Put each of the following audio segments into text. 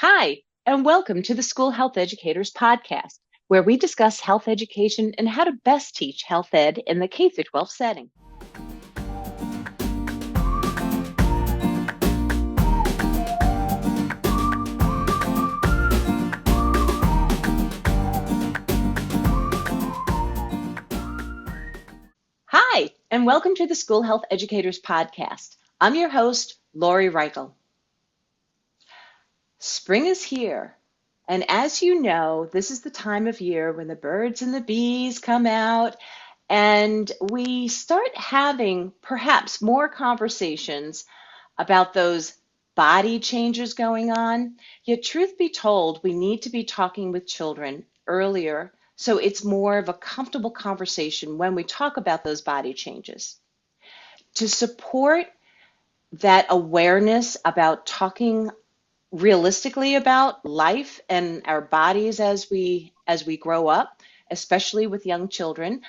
Hi, and welcome to the School Health Educators Podcast, where we discuss health education and how to best teach health ed in the K 12 setting. Hi, and welcome to the School Health Educators Podcast. I'm your host, Lauren Barinaeu. Spring is here, and as you know, this is the time of year when the birds and the bees come out and we start having perhaps more conversations about those body changes going on. Yet, truth be told, we need to be talking with children earlier so it's more of a comfortable conversation when we talk about those body changes. To support that awareness about talking realistically about life and our bodies as we grow up, especially with young children,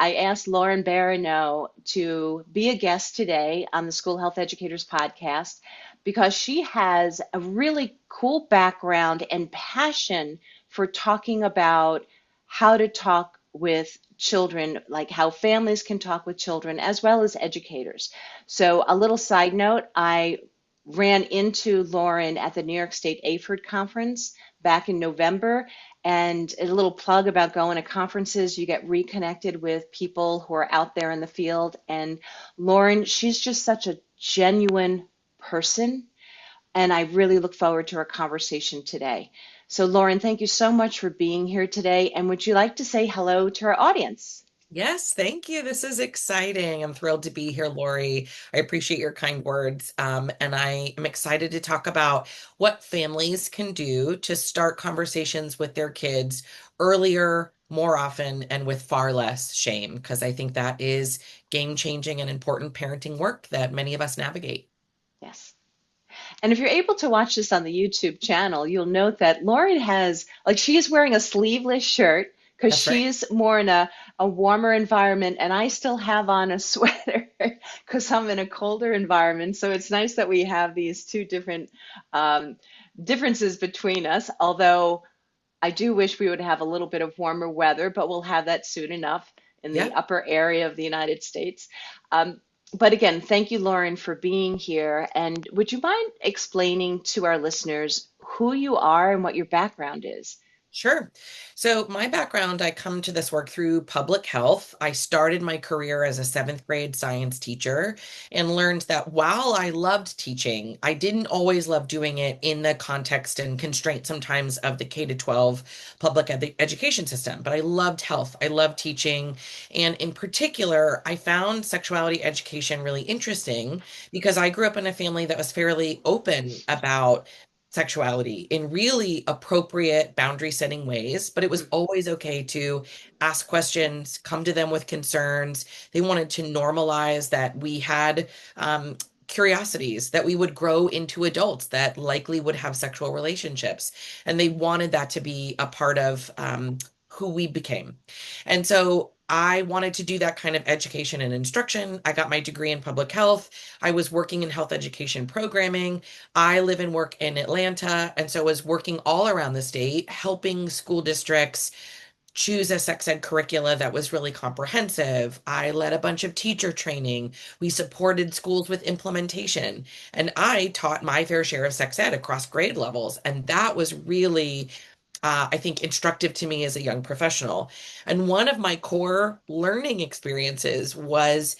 I asked Lauren Barinaeu to be a guest today on the School Health Educators Podcast because she has a really cool background and passion for talking about how to talk with children, like how families can talk with children as well as educators. So, a little side note, I ran into Lauren at the New York State AFERD conference back in November. And a little plug about going to conferences, you get reconnected with people who are out there in the field. And Lauren, she's just such a genuine person. And I really look forward to our conversation today. So, Lauren, thank you so much for being here today. And would you like to say hello to our audience? Yes, thank you. This is exciting. I'm thrilled to be here, Lori. I appreciate your kind words. And I am excited to talk about what families can do to start conversations with their kids earlier, more often, and with far less shame, because I think that is game-changing and important parenting work that many of us navigate. Yes. And if you're able to watch this on the YouTube channel, you'll note that Lauren has, like, she is wearing a sleeveless shirt because That's right. she's more in a warmer environment, and I still have on a sweater because I'm in a colder environment. So it's nice that we have these two different um, differences between us, although I do wish we would have a little bit of warmer weather, but we'll have that soon enough in the Yeah. upper area of the United States. Um, but again, thank you, Lauren, for being here. And would you mind explaining to our listeners who you are and what your background is? Sure. So, my background, I come to this work through public health. I started my career as a seventh grade science teacher and learned that while I loved teaching, I didn't always love doing it in the context and constraint sometimes of the K to 12 public education system. But I loved health, I loved teaching. And in particular, I found sexuality education really interesting because I grew up in a family that was fairly open about sexuality in really appropriate boundary setting ways, but it was always okay to ask questions, come to them with concerns. They wanted to normalize that we had curiosities, that we would grow into adults that likely would have sexual relationships. And they wanted that to be a part of who we became. And so I wanted to do that kind of education and instruction. I got my degree in public health. I was working in health education programming. I live and work in Atlanta, and so was working all around the state, helping school districts choose a sex ed curricula that was really comprehensive. I led a bunch of teacher training. We supported schools with implementation, and I taught my fair share of sex ed across grade levels. And that was really I think, instructive to me as a young professional. And one of my core learning experiences was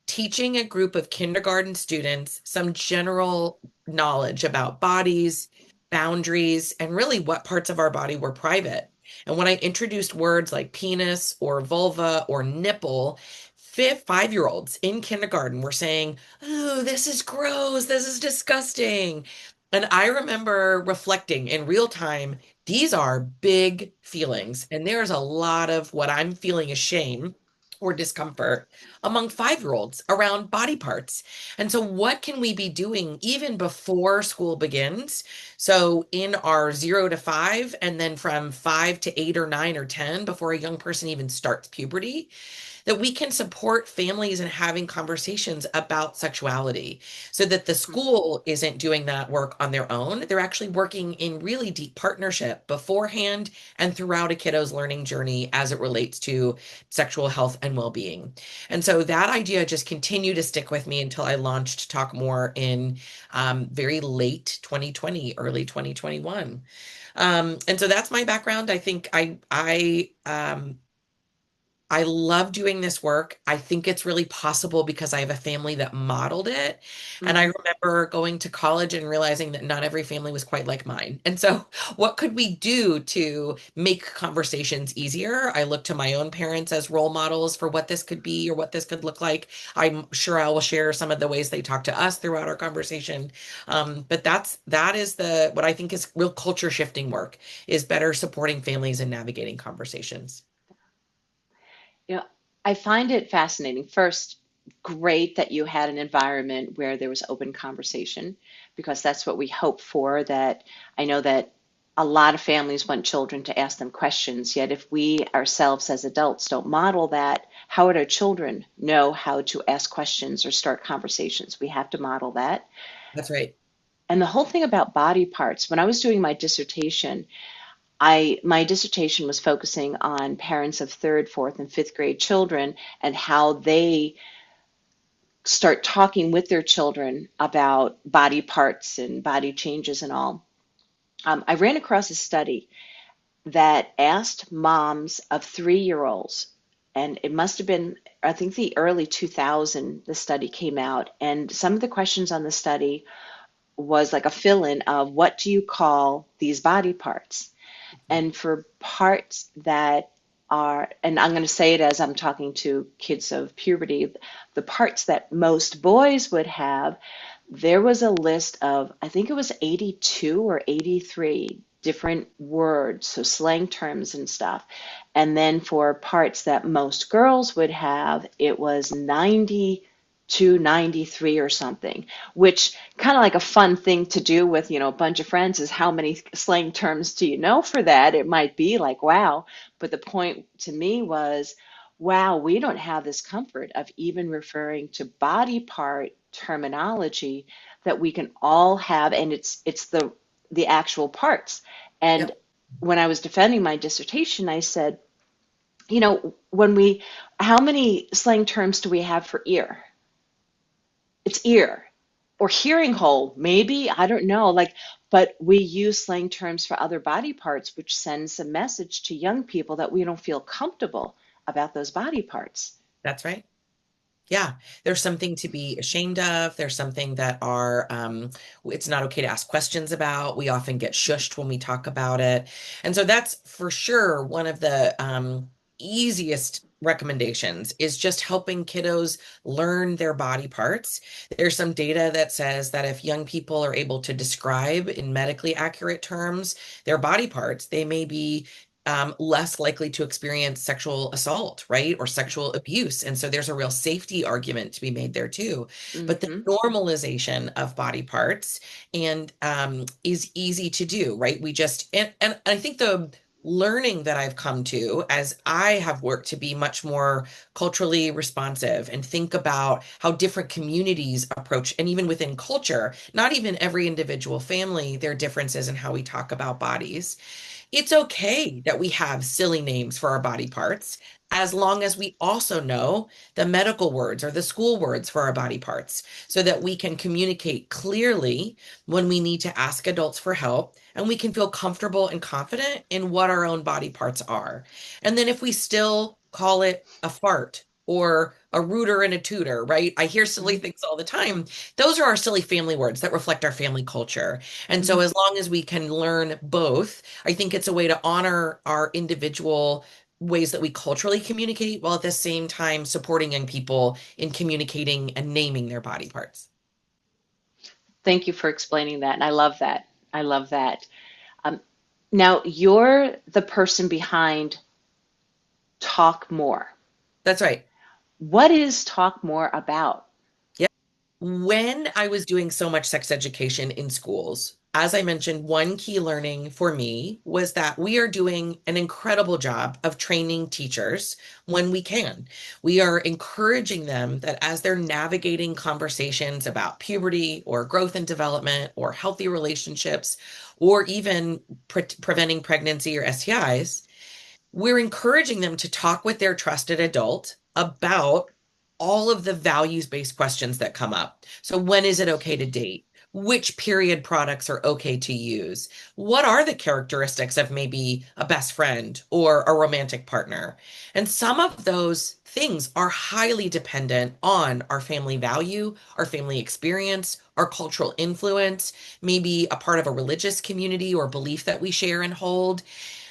teaching a group of kindergarten students some general knowledge about bodies, boundaries, and really what parts of our body were private. And when I introduced words like penis or vulva or nipple, 5-year-olds in kindergarten were saying, "Oh, this is gross. This is disgusting." And I remember reflecting in real time, these are big feelings. And there's a lot of what I'm feeling is shame or discomfort among 5-year-olds around body parts. And so, what can we be doing even before school begins? So, in our 0 to 5, and then from 5 to 8 or 9 or 10, before a young person even starts puberty, that we can support families in having conversations about sexuality so that the school isn't doing that work on their own. They're actually working in really deep partnership beforehand and throughout a kiddo's learning journey as it relates to sexual health and well-being. And so that idea just continued to stick with me until I launched Talk More in very late 2020, early 2021. And so that's my background. I think I love doing this work. I think it's really possible because I have a family that modeled it. And I Hmm. remember going to college and realizing that not every family was quite like mine. And so, what could we do to make conversations easier? I look to my own parents as role models for what this could be or what this could look like. I'm sure I will share some of the ways they talk to us throughout our conversation. But that is the what I think is real culture shifting work is better supporting families and navigating conversations. You know, I find it fascinating. First, great that you had an environment where there was open conversation, because that's what we hope for. That I know that a lot of families want children to ask them questions, yet if we ourselves as adults don't model that, how would our children know how to ask questions or start conversations? We have to model that. That's right. And the whole thing about body parts, when I was doing my dissertation, my dissertation was focusing on parents of third, fourth, and fifth grade children and how they start talking with their children about body parts and body changes and all. I ran across a study that asked moms of 3-year-olds, and it must have been, I think, the early 2000 the study came out, and some of the questions on the study was like a fill-in of what do you call these body parts? And for parts that are, and I'm going to say it as I'm talking to kids of puberty, the parts that most boys would have, there was a list of, I think it was 82 or 83 different words, so slang terms and stuff. And then for parts that most girls would have, it was 92, 93 or something, which kind of like a fun thing to do with, a bunch of friends is how many slang terms do you know for that? It might be like, wow. But the point to me was, wow, we don't have this comfort of even referring to body part terminology that we can all have, and it's the actual parts. And Yep. when I was defending my dissertation, I said, when how many slang terms do we have for ear? It's ear. Or hearing hole, maybe, I don't know. But we use slang terms for other body parts, which sends a message to young people that we don't feel comfortable about those body parts. That's right. Yeah, there's something to be ashamed of. There's something that it's not okay to ask questions about. We often get shushed when we talk about it. And so that's for sure one of the easiest recommendations is just helping kiddos learn their body parts. There's some data that says that if young people are able to describe in medically accurate terms their body parts, they may be less likely to experience sexual assault, right? Or sexual abuse. And so there's a real safety argument to be made there too. But the Hmm. normalization of body parts and is easy to do, right? And I think the learning that I've come to as I have worked to be much more culturally responsive and think about how different communities approach, and even within culture, not even every individual family, there are differences in how we talk about bodies. It's okay that we have silly names for our body parts, as long as we also know the medical words or the school words for our body parts, so that we can communicate clearly when we need to ask adults for help and we can feel comfortable and confident in what our own body parts are. And then if we still call it a fart or a rooter and a tooter, right? I hear silly Hmm. things all the time. Those are our silly family words that reflect our family culture. And so, Hmm. as long as we can learn both, I think it's a way to honor our individual ways that we culturally communicate while at the same time supporting young people in communicating and naming their body parts. Thank you for explaining that. And I love that. I love that. Um, Now, you're the person behind Talk More. That's right. What is Talk More about? Yeah. When I was doing so much sex education in schools, as I mentioned, one key learning for me was that we are doing an incredible job of training teachers when we can. We are encouraging them that as they're navigating conversations about puberty or growth and development or healthy relationships or even preventing pregnancy or STIs, we're encouraging them to talk with their trusted adult about all of the values-based questions that come up. So when is it okay to date? Which period products are okay to use? What are the characteristics of maybe a best friend or a romantic partner? And some of those things are highly dependent on our family value, our family experience, our cultural influence, maybe a part of a religious community or belief that we share and hold.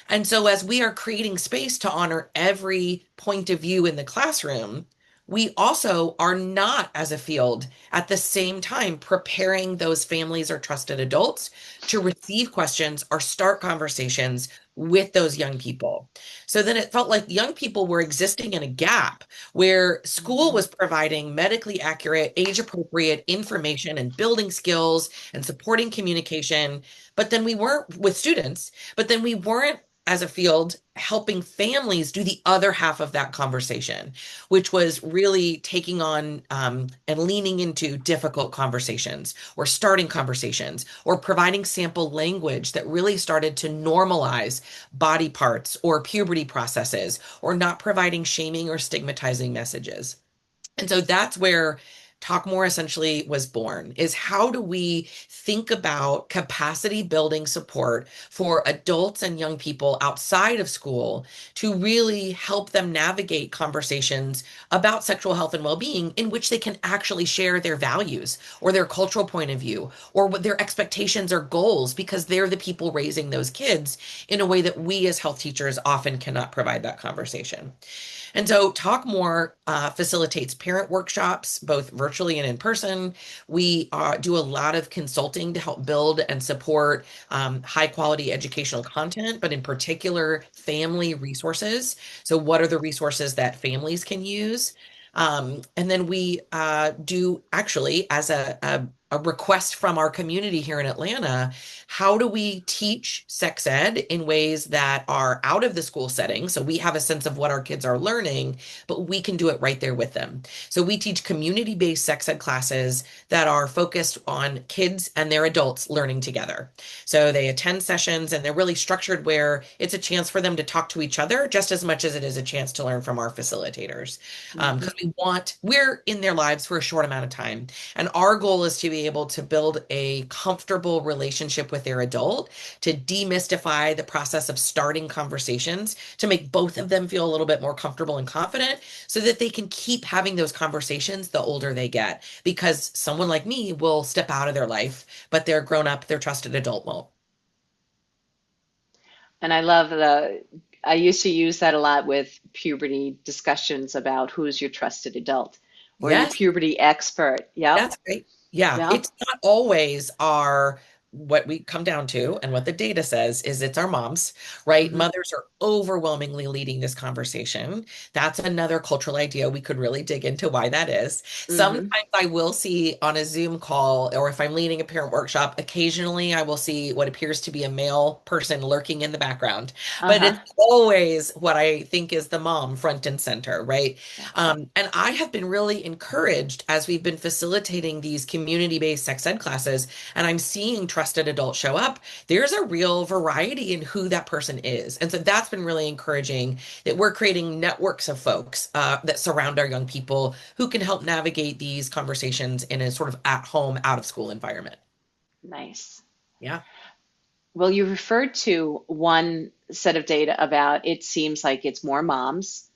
And so, as we are creating space to honor every point of view in the classroom, we also are not, as a field, at the same time preparing those families or trusted adults to receive questions or start conversations with those young people. So then it felt like young people were existing in a gap where school Mhm. was providing medically accurate, age appropriate information and building skills and supporting communication. But then we weren't with students, but then we weren't as a field helping families do the other half of that conversation, which was really taking on and leaning into difficult conversations or starting conversations or providing sample language that really started to normalize body parts or puberty processes or not providing shaming or stigmatizing messages. And so that's where Talk More essentially was born, is how do we think about capacity building support for adults and young people outside of school to really help them navigate conversations about sexual health and well-being in which they can actually share their values or their cultural point of view or what their expectations or goals because they're the people raising those kids in a way that we as health teachers often cannot provide that conversation. And so Talk More facilitates parent workshops, both virtually and in person. We do a lot of consulting to help build and support high quality educational content, but in particular, family resources. So, what are the resources that families can use? And then we do actually, as a request from our community here in Atlanta, how do we teach sex ed in ways that are out of the school setting? So we have a sense of what our kids are learning, but we can do it right there with them. So we teach community-based sex ed classes that are focused on kids and their adults learning together. So they attend sessions and they're really structured where it's a chance for them to talk to each other just as much as it is a chance to learn from our facilitators. Mhm. Because we're in their lives for a short amount of time. And our goal is to be able to build a comfortable relationship with their adult, to demystify the process of starting conversations, to make both of them feel a little bit more comfortable and confident so that they can keep having those conversations the older they get. Because someone like me will step out of their life, but their grown up, their trusted adult won't. And I love I used to use that a lot with puberty discussions about who's your trusted adult or your Yes. puberty expert. Yep. That's great. Yeah, Yep. it's not always our what we come down to and what the data says is it's our moms, right? Hmm. Mothers are overwhelmingly leading this conversation. That's another cultural idea. We could really dig into why that is. Sometimes Hmm. I will see on a Zoom call, or if I'm leading a parent workshop, occasionally I will see what appears to be a male person lurking in the background. But Uh-huh. it's always what I think is the mom front and center, right? Yeah. And I have been really encouraged as we've been facilitating these community-based sex ed classes, and I'm seeing trusted adults show up. There's a real variety in who that person is. And so that's been really encouraging that we're creating networks of folks that surround our young people who can help navigate these conversations in a sort of at home, out of school environment. Nice. Yeah. Well, you referred to one set of data about it seems like it's more moms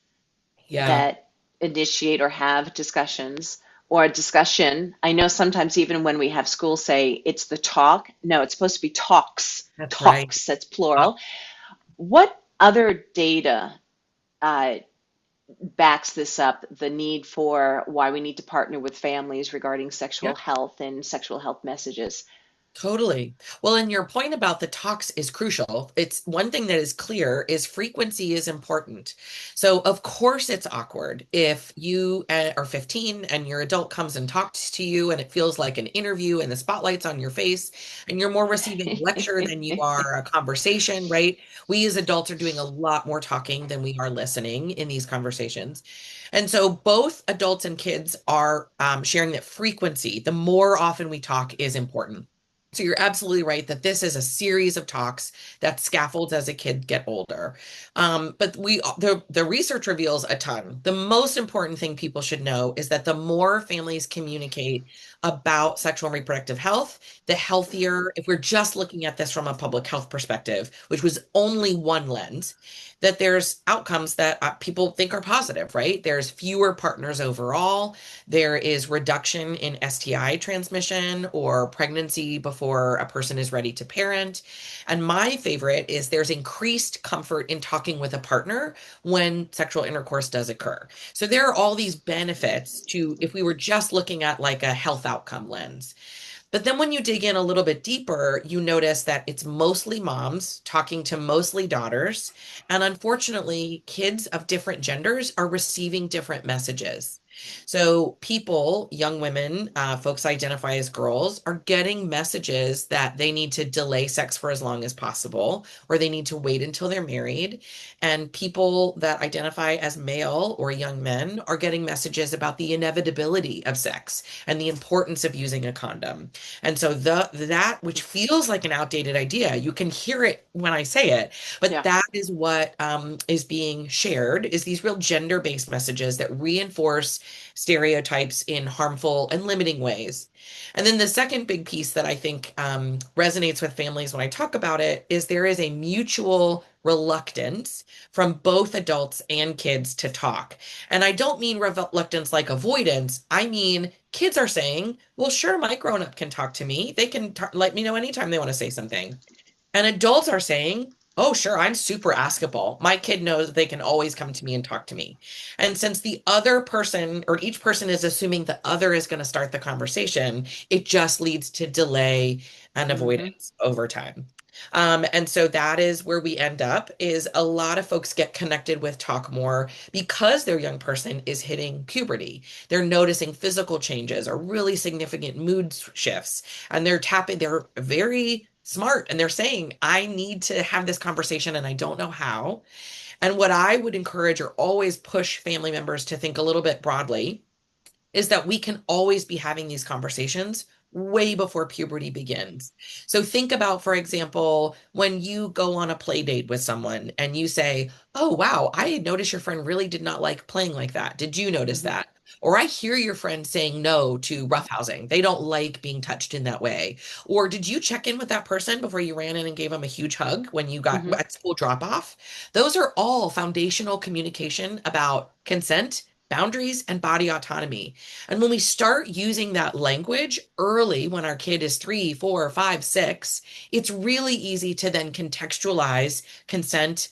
Yeah. that initiate or have discussions or a discussion. I know sometimes even when we have school say it's the talk, no, it's supposed to be talks, That's right. talks, that's Uh, plural. What other data uh, backs this up, the need for why we need to partner with families regarding yeah. sexual health and sexual health messages? Totally. Well, and your point about the talks is crucial. It's one thing that is clear is frequency is important. So, of course, it's awkward if you are 15 and your adult comes and talks to you and it feels like an interview and the spotlight's on your face and you're more receiving a lecture than you are a conversation, right? We as adults are doing a lot more talking than we are listening in these conversations. And so, both adults and kids are sharing that frequency, the more often we talk, is important. So you're absolutely right that this is a series of talks that scaffolds as a kid get older. But the research reveals a ton. The most important thing people should know is that the more families communicate about sexual and reproductive health, the healthier, if we're just looking at this from a public health perspective, which was only one lens, that there's outcomes that people think are positive, right? There's fewer partners overall. There is reduction in STI transmission or pregnancy before a person is ready to parent. And my favorite is there's increased comfort in talking with a partner when sexual intercourse does occur. So there are all these benefits to if we were just looking at like a health outcome lens. But then when you dig in a little bit deeper, you notice that it's mostly moms talking to mostly daughters. And unfortunately, kids of different genders are receiving different messages. So, people, young women, folks identify as girls, are getting messages that they need to delay sex for as long as possible, or they need to wait until they're married. And people that identify as male or young men are getting messages about the inevitability of sex and the importance of using a condom. And so that which feels like an outdated idea, you can hear it when I say it, but Yeah. that is what is being shared is these real gender-based messages that reinforce stereotypes in harmful and limiting ways. And then the second big piece that I think resonates with families when I talk about it is there is a mutual reluctance from both adults and kids to talk. And I don't mean reluctance like avoidance. I mean, kids are saying, well, sure, my grown up can talk to me. They can let me know anytime they want to say something. And adults are saying, oh, sure, I'm super askable. My kid knows they can always come to me and talk to me. And since the other person or each person is assuming the other is going to start the conversation, it just leads to delay and Hmm. avoidance over time. And so that is where we end up is a lot of folks get connected with talk more because their young person is hitting puberty. They're noticing physical changes or really significant mood shifts and they're very smart and they're saying, I need to have this conversation and I don't know how. And what I would encourage or always push family members to think a little bit broadly is that we can always be having these conversations way before puberty begins. So think about, for example, when you go on a play date with someone and you say, oh, wow, I had noticed your friend really did not like playing like that. Did you notice Hmm. that? Or I hear your friend saying no to roughhousing. They don't like being touched in that way. Or did you check in with that person before you ran in and gave them a huge hug when you got Hmm. at school drop off? Those are all foundational communication about consent, boundaries, and body autonomy. And when we start using that language early, when our kid is 3, 4, 5, 6, it's really easy to then contextualize consent,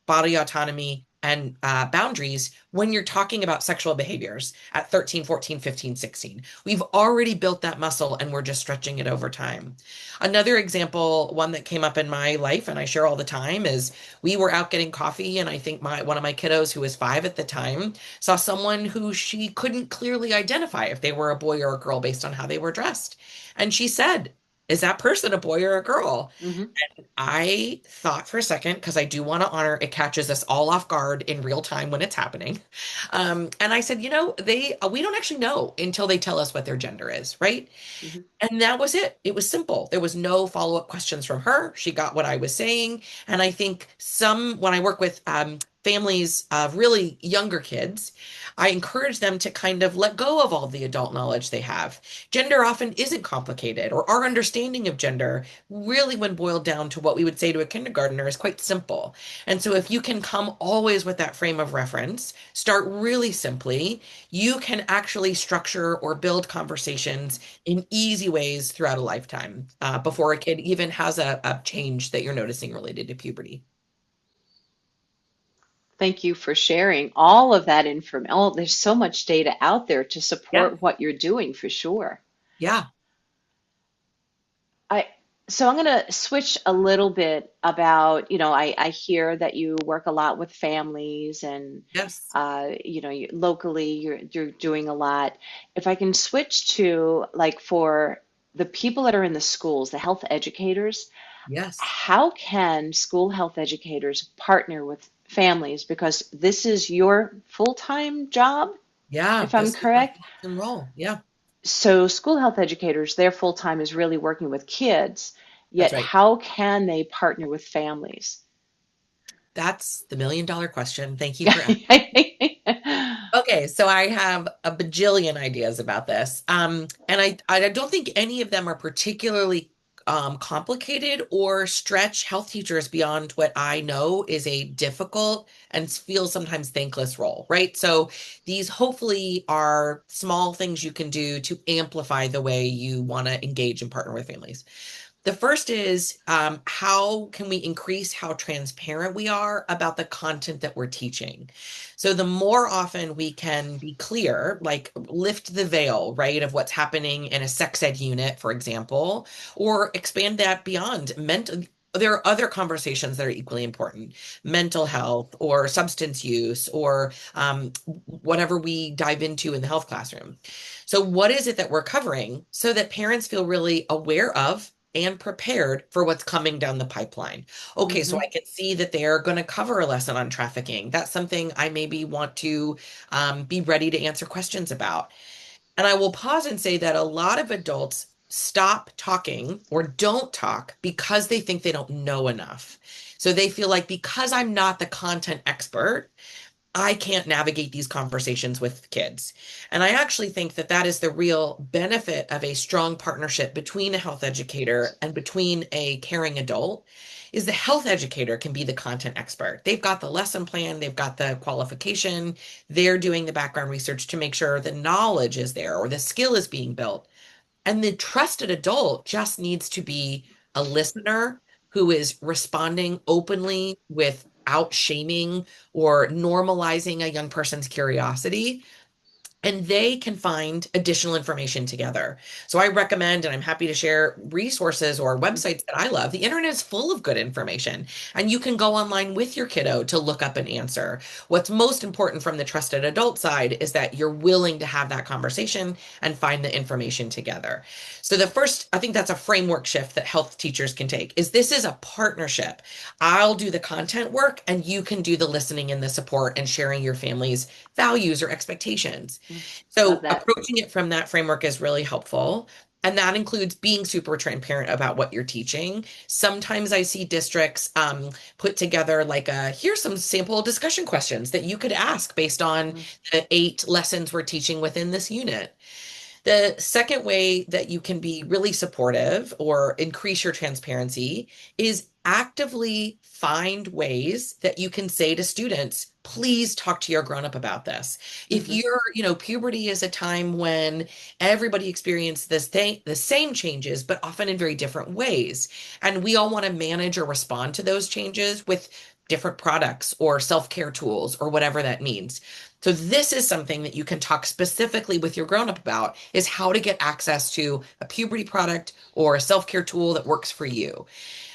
body autonomy, and boundaries when you're talking about sexual behaviors at 13, 14, 15, 16. We've already built that muscle and we're just stretching it over time. Another example, one that came up in my life and I share all the time is we were out getting coffee and I think my one of my kiddos who was 5 at the time saw someone who she couldn't clearly identify if they were a boy or a girl based on how they were dressed. And she said, is that person a boy or a girl? Hmm. I thought for a second, because I do want to honor it catches us all off guard in real time when it's happening. And I said, we don't actually know until they tell us what their gender is, right? Hmm. And that was it. It was simple. There was no follow-up questions from her. She got what I was saying. And I think when I work with families of really younger kids, I encourage them to kind of let go of all the adult knowledge they have. Gender often isn't complicated, or our understanding of gender, really, when boiled down to what we would say to a kindergartner, is quite simple. And so if you can come always with that frame of reference, start really simply, you can actually structure or build conversations in easy ways throughout a lifetime before a kid even has a change that you're noticing related to puberty. Thank you for sharing all of that information. Oh, there's so much data out there to Yeah. support what you're doing for sure. Yeah. I so I'm going to switch a little bit about, I hear that you work a lot with families and Yes. locally you're doing a lot. If I can switch to like for the people that are in the schools, the health educators, Yes. how can school health educators partner with families? Because this is your full-time job, Yeah, if I'm this is our correct. full-time role. Yeah, So school health educators, their full time is really working with kids, that's yet right. how can they partner with families? That's the million dollar question. Thank you for asking. Okay, so I have a bajillion ideas about this. And I don't think any of them are particularly complicated or stretch health teachers beyond what I know is a difficult and feels sometimes thankless role, right? So these hopefully are small things you can do to amplify the way you want to engage and partner with families. The first is how can we increase how transparent we are about the content that we're teaching? So, the more often we can be clear, like lift the veil, right, of what's happening in a sex ed unit, for example, or expand that beyond mental. There are other conversations that are equally important, mental health or substance use or whatever we dive into in the health classroom. So, what is it that we're covering so that parents feel really aware of and prepared for what's coming down the pipeline? Okay, so Hmm. I can see that they're going to cover a lesson on trafficking. That's something I maybe want to be ready to answer questions about. And I will pause and say that a lot of adults stop talking or don't talk because they think they don't know enough. So they feel like because I'm not the content expert, I can't navigate these conversations with kids. And I actually think that that is the real benefit of a strong partnership between a health educator and between a caring adult is the health educator can be the content expert. They've got the lesson plan, they've got the qualification, they're doing the background research to make sure the knowledge is there or the skill is being built. And the trusted adult just needs to be a listener who is responding openly without shaming or normalizing a young person's curiosity, and they can find additional information together. So I recommend, and I'm happy to share resources or websites that I love. The internet is full of good information, and you can go online with your kiddo to look up an answer. What's most important from the trusted adult side is that you're willing to have that conversation and find the information together. So the first, I think that's a framework shift that health teachers can take is this is a partnership. I'll do the content work and you can do the listening and the support and sharing your family's values or expectations. Love So that. approaching it from that framework is really helpful. And that includes being super transparent about what you're teaching. Sometimes I see districts put together like here's some sample discussion questions that you could ask based on Mm-hmm. the 8 lessons we're teaching within this unit. The second way that you can be really supportive or increase your transparency is actively find ways that you can say to students, please talk to your grown up about this. If Mm-hmm. puberty is a time when everybody experiences the same changes, but often in very different ways. And we all want to manage or respond to those changes with different products or self-care tools or whatever that means. So this is something that you can talk specifically with your grown up about is how to get access to a puberty product or a self-care tool that works for you.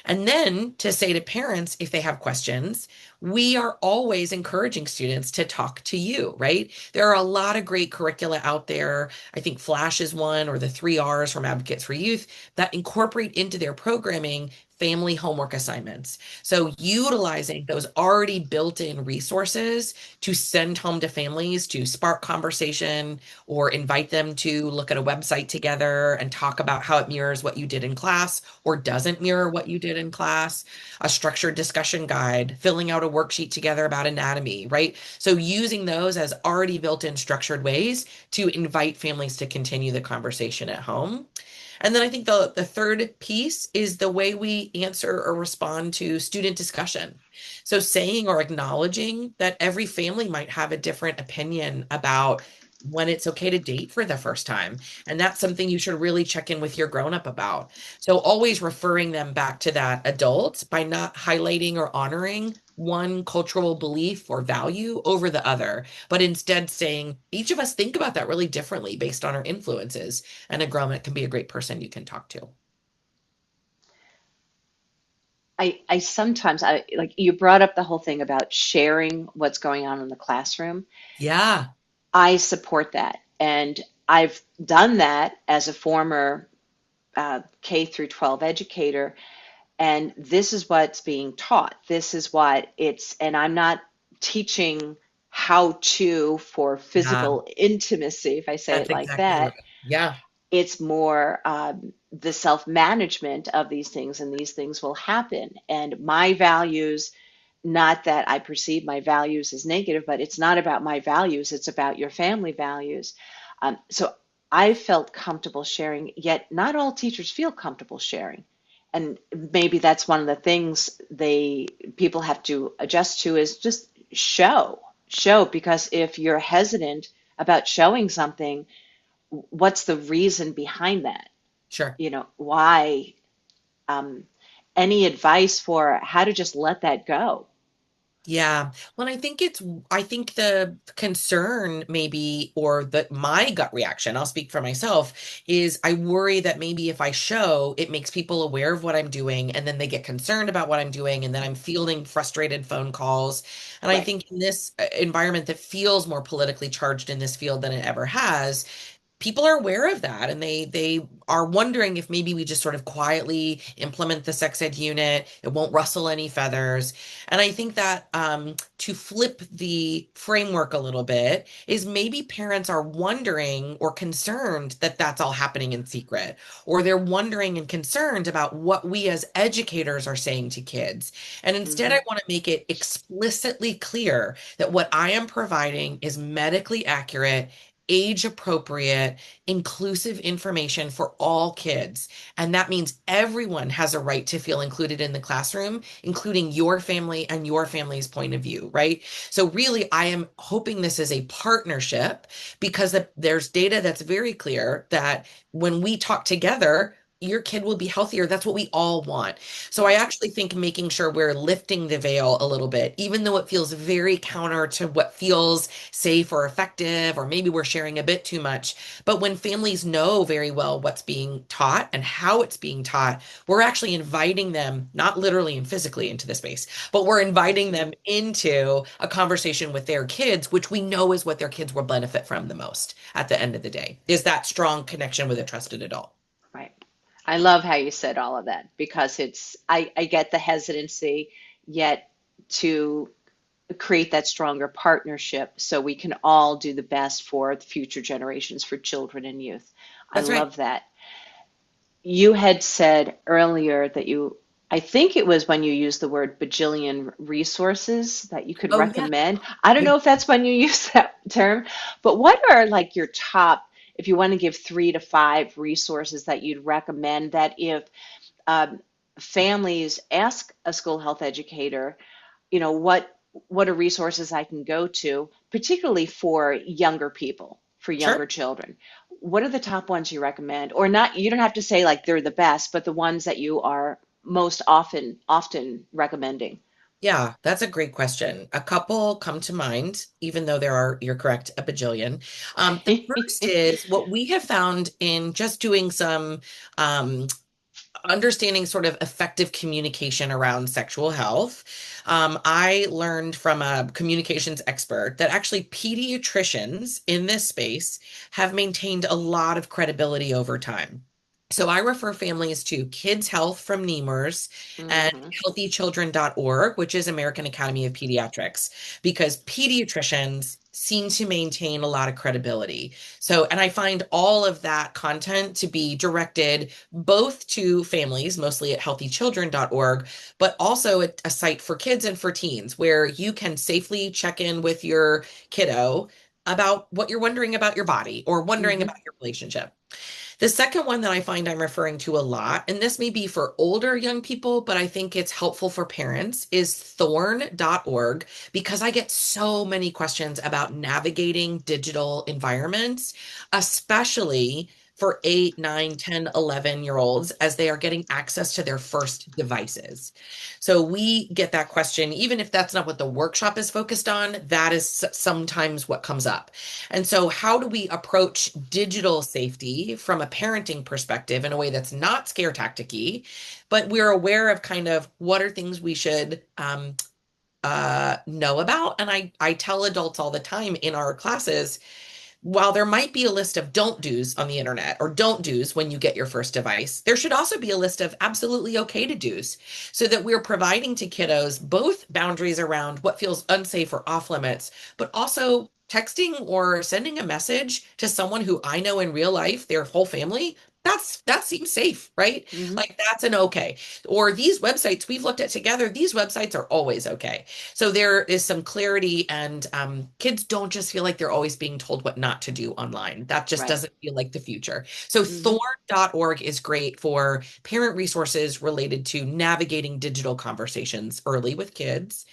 And then to say to parents, if they have questions, we are always encouraging students to talk to you, right? There are a lot of great curricula out there. I think Flash is one, or the 3 R's from Advocates for Youth that incorporate into their programming family homework assignments. So utilizing those already built-in resources to send home to families to spark conversation or invite them to look at a website together and talk about how it mirrors what you did in class or doesn't mirror what you did in class, a structured discussion guide, filling out a worksheet together about anatomy, right? So using those as already built-in structured ways to invite families to continue the conversation at home. And then I think the third piece is the way we answer or respond to student discussion. So saying or acknowledging that every family might have a different opinion about when it's okay to date for the first time. And that's something you should really check in with your grown up about. So always referring them back to that adult by not highlighting or honoring one cultural belief or value over the other, but instead saying each of us think about that really differently based on our influences. And a grown up can be a great person you can talk to. I sometimes, like you brought up the whole thing about sharing what's going on in the classroom. Yeah. I support that. And I've done that as a former K through 12 educator. And this is what's being taught. This is what it's, and I'm not teaching how to for Yeah. physical intimacy, if I say That's it like exactly that. right. Yeah. It's more the self management of these things, and these things will happen. And my values, not that I perceive my values as negative, but it's not about my values, it's about your family values. So I felt comfortable sharing, yet not all teachers feel comfortable sharing. And maybe that's one of the things people have to adjust to is just show, because if you're hesitant about showing something, what's the reason behind that? Sure. Why? Um, any advice for how to just let that go? Yeah. Well, I think the concern maybe, or my gut reaction, I'll speak for myself, is I worry that maybe if I show, it makes people aware of what I'm doing, and then they get concerned about what I'm doing, and then I'm fielding frustrated phone calls. And I Right. think in this environment that feels more politically charged in this field than it ever has, people are aware of that, and they are wondering if maybe we just sort of quietly implement the sex ed unit, it won't rustle any feathers. And I think that to flip the framework a little bit is maybe parents are wondering or concerned that that's all happening in secret, or they're wondering and concerned about what we as educators are saying to kids. And instead, I Hmm. want to make it explicitly clear that what I am providing is medically accurate, age appropriate, inclusive information for all kids. And that means everyone has a right to feel included in the classroom, including your family and your family's point of view, right? So, really, I am hoping this is a partnership because there's data that's very clear that when we talk together, your kid will be healthier. That's what we all want. So I Right. actually think making sure we're lifting the veil a little bit, even though it feels very counter to what feels safe or effective, or maybe we're sharing a bit too much. But when families know very well what's being taught and how it's being taught, we're actually inviting them, not literally and physically into the space, but we're inviting Hmm. them into a conversation with their kids, which we know is what their kids will benefit from the most at the end of the day, is that strong connection with a trusted adult. Right. I love how you said all of that, because I get the hesitancy, yet to create that stronger partnership so we can all do the best for the future generations, for children and youth. I That's right. love that. You had said earlier that I think it was when you used the word bajillion resources that you could Oh, yeah. recommend. I don't know if that's when you use that term, but what are like your top, if you want to give 3 to 5 resources that you'd recommend, that if um, families ask a school health educator, what are resources I can go to, particularly for younger people, for Sure. younger children? What are the top ones you recommend? Or not, you don't have to say like they're the best, but the ones that you are most often recommending. Yeah, that's a great question. A couple come to mind, even though there are, you're correct, a bajillion. The first is what we have found in just doing some um, understanding sort of effective communication around sexual health. I learned from a communications expert that actually pediatricians in this space have maintained a lot of credibility over time. So I refer families to Kids Health from NEMRS and Hmm. healthychildren.org, which is American Academy of Pediatrics, because pediatricians seem to maintain a lot of credibility. So, and I find all of that content to be directed both to families, mostly at healthychildren.org, but also at a site for kids and for teens where you can safely check in with your kiddo about what you're wondering about your body or wondering Hmm. about your relationship. The second one that I find I'm referring to a lot, and this may be for older young people, but I think it's helpful for parents, is thorn.org, because I get so many questions about navigating digital environments, especially for 8, 9, 10, 11 year olds as they are getting access to their first devices. So we get that question, even if that's not what the workshop is focused on, that is sometimes what comes up. And so, how do we approach digital safety from a parenting perspective in a way that's not scare tacticy, but we're aware of kind of what are things we should know about? And I tell adults all the time in our classes, while there might be a list of don't do's on the internet or don't do's when you get your first device, there should also be a list of absolutely okay to do's so that we're providing to kiddos both boundaries around what feels unsafe or off limits, but also texting or sending a message to someone who I know in real life, their whole family. That seems safe, right? Hmm. Like that's an okay. Or these websites we've looked at together, these websites are always okay. So there is some clarity, and kids don't just feel like they're always being told what not to do online. That just Right. doesn't feel like the future. So Hmm. thorn.org is great for parent resources related to navigating digital conversations early with kids.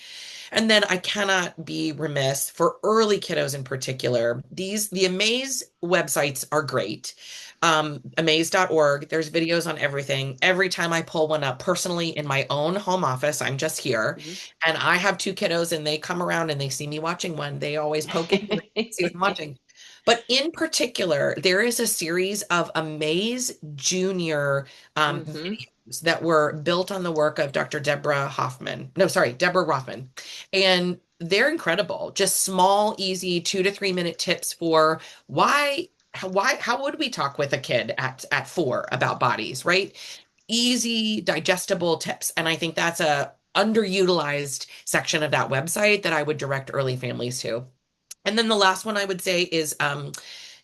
And then I cannot be remiss for early kiddos in particular. The Amaze websites are great. Amaze.org, there's videos on everything. Every time I pull one up personally in my own home office, I'm just here. Hmm. And I have two kiddos and they come around and they see me watching one. They always poke in and see what I'm watching. But in particular, there is a series of Amaze Junior Hmm. videos that were built on the work of Dr. Deborah Hoffman. No, sorry, Deborah Rothman. And they're incredible. Just small, easy 2 to 3 minute tips for how would we talk with a kid at 4 about bodies, right? Easy, digestible tips. And I think that's a underutilized section of that website that I would direct early families to. And then the last one I would say is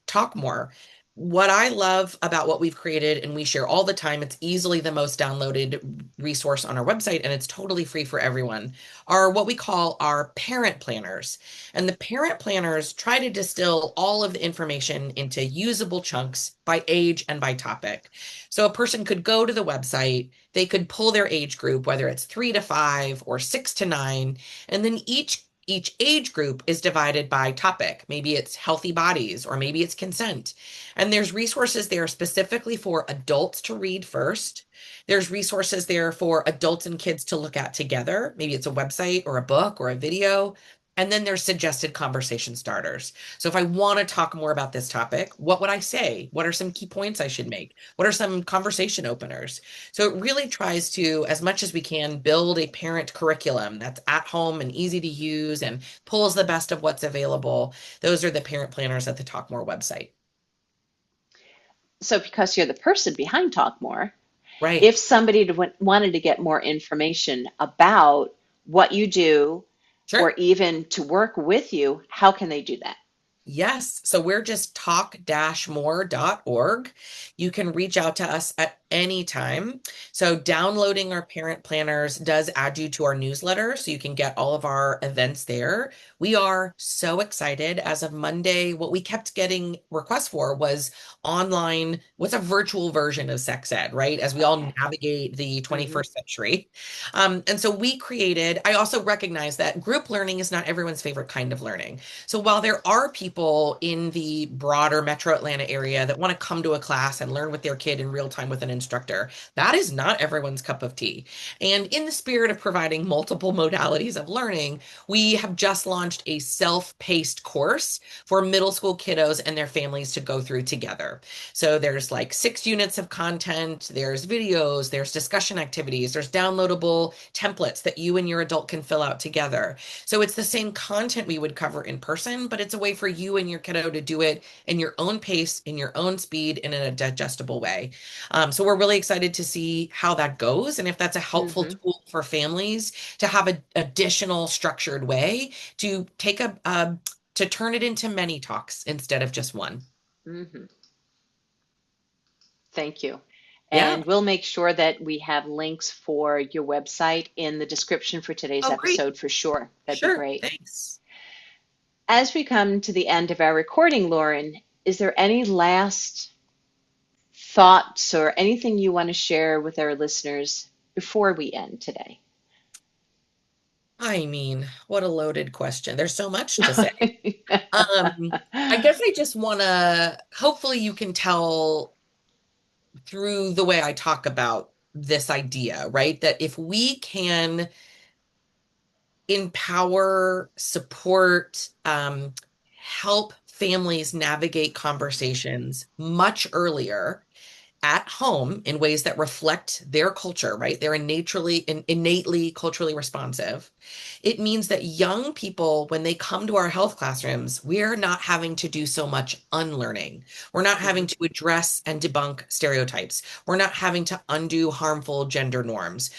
talk more. What I love about what we've created and we share all the time, it's easily the most downloaded resource on our website and it's totally free for everyone, are what we call our parent planners. And the parent planners try to distill all of the information into usable chunks by age and by topic. So a person could go to the website, they could pull their age group, whether it's 3 to 5 or 6 to 9, and then each age group is divided by topic. Maybe it's healthy bodies, or maybe it's consent. And there's resources there specifically for adults to read first. There's resources there for adults and kids to look at together. Maybe it's a website or a book or a video. And then there's suggested conversation starters. So if I want to talk more about this topic, what would I say? What are some key points I should make? What are some conversation openers? So it really tries to, as much as we can, build a parent curriculum that's at home and easy to use and pulls the best of what's available. Those are the parent planners at the Talk More website. So, because you're the person behind Talk More, Right. if somebody wanted to get more information about what you do or Sure. even to work with you, how can they do that? Yes. So we're just talk-more.org. You can reach out to us at any time. So downloading our parent planners does add you to our newsletter, so you can get all of our events there. We are so excited. As of Monday, what we kept getting requests for was online, what's a virtual version of sex ed, right? As we all Okay. navigate the Hmm. 21st century. And so we created, I also recognize that group learning is not everyone's favorite kind of learning. So while there are people in the broader Metro Atlanta area that want to come to a class and learn with their kid in real time with an instructor, that is not everyone's cup of tea. And in the spirit of providing multiple modalities of learning, we have just launched a self-paced course for middle school kiddos and their families to go through together. So there's like 6 units of content, there's videos, there's discussion activities, there's downloadable templates that you and your adult can fill out together. So it's the same content we would cover in person, but it's a way for you and your kiddo to do it in your own pace, in your own speed, and in a digestible way. So we're really excited to see how that goes and if that's a helpful Hmm. tool for families to have an additional structured way to to turn it into many talks instead of just one. Hmm. Thank you. Yeah. And we'll make sure that we have links for your website in the description for today's Oh, great. episode for sure. That'd be Sure. great. Thanks. As we come to the end of our recording, Lauren, is there any last thoughts or anything you want to share with our listeners before we end today? I mean, what a loaded question. There's so much to say. Um, I guess I just want to, hopefully you can tell through the way I talk about this idea, right? That if we can empower, support, help families navigate conversations much earlier at home in ways that reflect their culture, right? They're innately culturally responsive. It means that young people, when they come to our health classrooms, we're not having to do so much unlearning. We're not having Mhm. to address and debunk stereotypes. We're not having to undo harmful gender norms.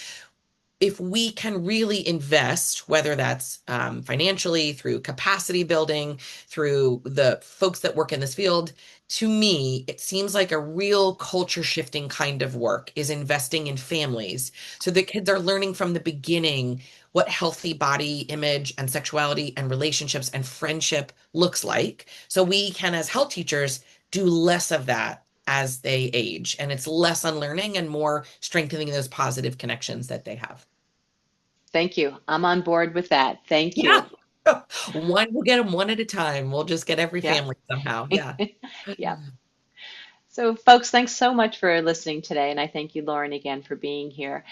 If we can really invest, whether that's financially, through capacity building, through the folks that work in this field, to me, it seems like a real culture shifting kind of work is investing in families so that kids are learning from the beginning what healthy body image and sexuality and relationships and friendship looks like. So we can, as health teachers, do less of that as they age. And it's less unlearning and more strengthening those positive connections that they have. Thank you. I'm on board with that. Thank Yeah. you. We'll get them one at a time. We'll just get every Yeah. family somehow. Yeah. Yeah. So, folks, thanks so much for listening today. And I thank you, Lauren, again for being here.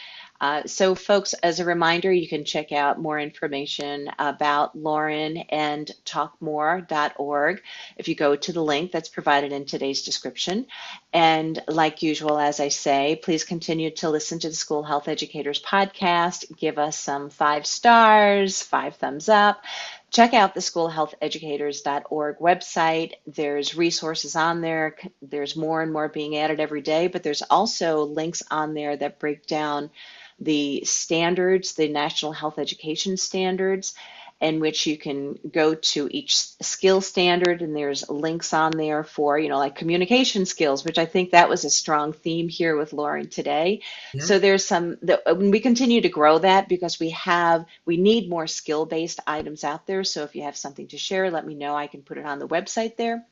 Folks, as a reminder, you can check out more information about Lauren and talkmore.org if you go to the link that's provided in today's description. And like usual, as I say, please continue to listen to the School Health Educators podcast. Give us some 5 stars, 5 thumbs up. Check out the schoolhealtheducators.org website. There's resources on there. There's more and more being added every day, but there's also links on there that break down the standards, the National Health Education Standards, in which you can go to each skill standard, and there's links on there for, like communication skills, which I think that was a strong theme here with Lauren today. Yeah. So there's we continue to grow that because we need more skill-based items out there. So if you have something to share, let me know. I can put it on the website there.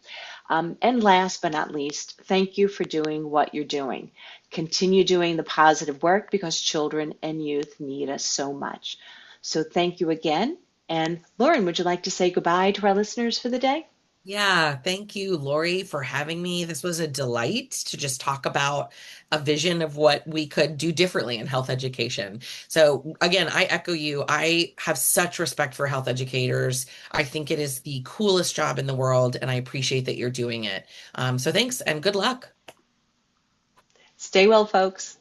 And last but not least, thank you for doing what you're doing. Continue doing the positive work because children and youth need us so much. So thank you again. And Lauren, would you like to say goodbye to our listeners for the day? Yeah. Thank you, Lori, for having me. This was a delight to just talk about a vision of what we could do differently in health education. So, again, I echo you. I have such respect for health educators. I think it is the coolest job in the world, and I appreciate that you're doing it. So, thanks and good luck. Stay well, folks.